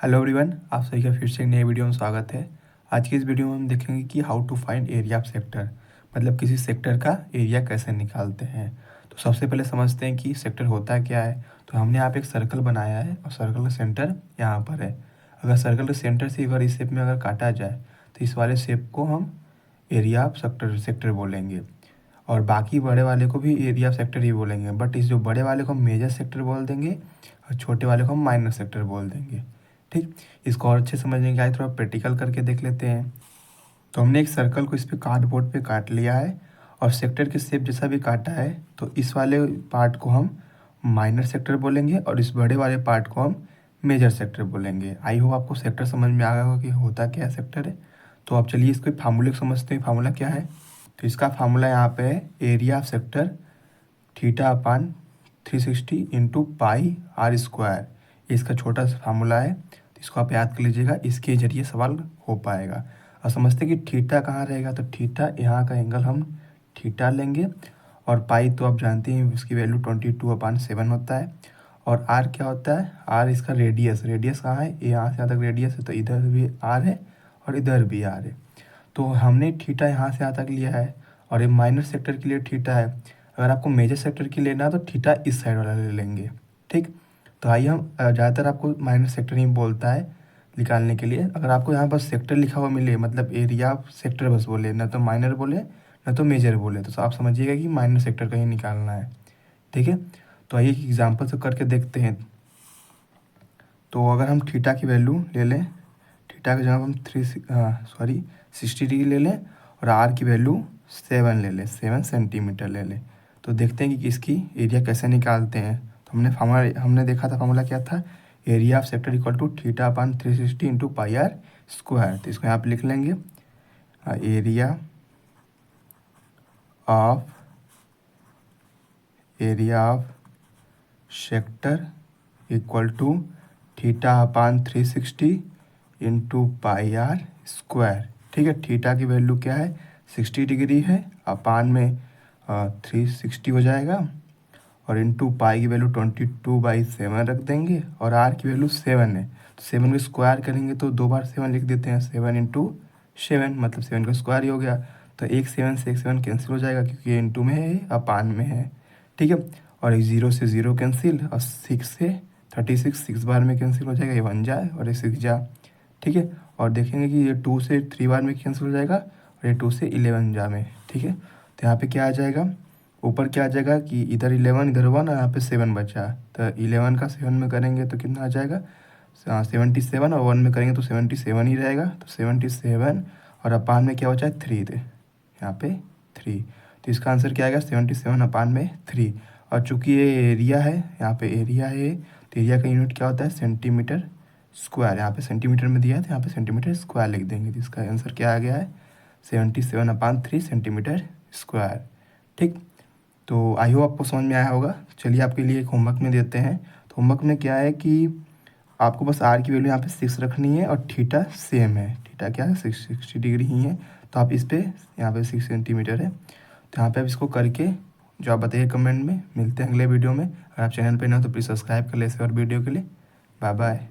Hello everyone, आप सभी का फिर से एक नए वीडियो में स्वागत है। आज की इस वीडियो में हम देखेंगे कि how to find area of sector, मतलब किसी सेक्टर का एरिया कैसे निकालते हैं। तो सबसे पहले समझते हैं कि सेक्टर होता क्या है। तो हमने यहाँ पे एक सर्कल बनाया है और सर्कल का सेंटर यहाँ पर है। अगर सर्कल के सेंटर से अगर इस शेप में अगर काटा जाए तो इस वाले शेप को हम एरिया ऑफ सेक्टर बोलेंगे, और बाकी बड़े वाले को भी एरिया ऑफ सेक्टर ही बोलेंगे। बट इस जो बड़े वाले को हम मेजर सेक्टर बोल देंगे और छोटे वाले को हम माइनर सेक्टर बोल देंगे। ठीक, इसको और अच्छे समझने के लिए थोड़ा प्रैक्टिकल करके देख लेते हैं। तो हमने एक सर्कल को इस पे कार्डबोर्ड पे काट लिया है और सेक्टर के शेप जैसा भी काटा है, तो इस वाले पार्ट को हम माइनर सेक्टर बोलेंगे और इस बड़े वाले पार्ट को हम मेजर सेक्टर बोलेंगे। आई होप आपको सेक्टर समझ में आ गया होगा कि होता क्या है सेक्टर है। तो अब चलिए इसको फार्मूले को समझते हैं। फार्मूला क्या है? तो इसका फार्मूला यहाँ पे है area of sector theta upon 360 into pi r square. इसका छोटा सा फार्मूला है, तो इसको आप याद कर लीजिएगा, इसके जरिए सवाल हो पाएगा। और समझते कि थीटा कहाँ रहेगा, तो थीटा यहाँ का एंगल हम थीटा लेंगे, और पाई तो आप जानते हैं इसकी वैल्यू 22/7 होता है। और आर क्या होता है? आर इसका रेडियस, रेडियस कहाँ है? यहाँ से यहाँ तक रेडियस है, तो इधर भी आर है और इधर भी आर है। तो हमने थीटा यहाँ से यहाँ तक लिया है और ये माइनर सेक्टर के लिए थीटा है। अगर आपको मेजर सेक्टर की लेना है तो थीटा इस साइड वाला ले लेंगे। ठीक, तो आइए हम ज़्यादातर आपको माइनर सेक्टर ही बोलता है निकालने के लिए। अगर आपको यहाँ बस सेक्टर लिखा हुआ मिले, मतलब एरिया सेक्टर बस बोले, ना तो माइनर बोले ना तो मेजर बोले, तो आप समझिएगा कि माइनर सेक्टर का ही निकालना है। ठीक है, तो आइए एक एग्जाम्पल से करके देखते हैं। तो अगर हम थीटा की वैल्यू ले लें, थीटा की जगह हम 60 डिग्री ले लें और आर की वैल्यू 7 ले लें, 7 सेंटीमीटर ले लें, तो देखते हैं कि इसकी एरिया कैसे निकालते हैं। तो हमने देखा था फार्मूला क्या था? Area of sector equal to theta upon 360 into pi r square. तो इसको यहाँ पे लिख लेंगे, area of sector equal to theta upon 360 into pi r square. ठीक है, थीटा की वैल्यू क्या है? 60 डिग्री है, अपान में 360 हो जाएगा, और इंटू पाई की वैल्यू 22/7 रख देंगे, और आर की वैल्यू 7 है। तो 7 को स्क्वायर करेंगे तो 2 बार 7 लिख देते हैं, 7 इंटू 7 मतलब 7 का स्क्वायर ही हो गया। तो एक 7 से एक 7 कैंसिल हो जाएगा, क्योंकि ये इंटू में है, ये अपान में है। ठीक है, और एक 0 से 0 कैंसिल, और 6 से 36 6 बार में कैंसिल हो जाएगा, ये 1 जाए और ये 6 जा। ठीक है, और देखेंगे कि ये 2 से 3 बार में कैंसिल हो जाएगा और ये 2 से 11 जा में। ठीक है, तो यहाँ पे क्या आ जाएगा? ऊपर क्या आ जाएगा कि इधर 11 इधर 1 और यहाँ पे 7 बचा, तो 11 का 7 में करेंगे तो कितना आ जाएगा? 77, और 1 में करेंगे तो 77 ही रहेगा। तो 77 और अपान में क्या बचा है? 3 थे, यहाँ पे 3। तो इसका आंसर क्या आएगा? 77 अपान में 3। और चूंकि ये एरिया है, यहाँ पे एरिया है, तो एरिया का यूनिट क्या होता है? Centimetre square. यहाँ पे सेंटीमीटर में दिया है तो यहाँ पे सेंटीमीटर स्क्वायर लिख देंगे। तो इसका आंसर क्या आ गया है? 77/3 सेंटीमीटर स्क्वायर। ठीक, तो आई होप आपको समझ में आया होगा। चलिए आपके लिए एक होमवर्क में देते हैं। तो होमवर्क में क्या है कि आपको बस आर की वैल्यू यहाँ पे 6 रखनी है, और थीटा सेम है। थीटा क्या है? 60 डिग्री ही है, तो आप इस पे यहाँ पे 6 सेंटीमीटर है, तो यहाँ पे आप इसको करके जो आप बताइए कमेंट में। मिलते हैं अगले वीडियो में। अगर आप चैनल पर ना हो तो प्लीज़ सब्सक्राइब कर ले इसे और वीडियो के लिए। Bye bye.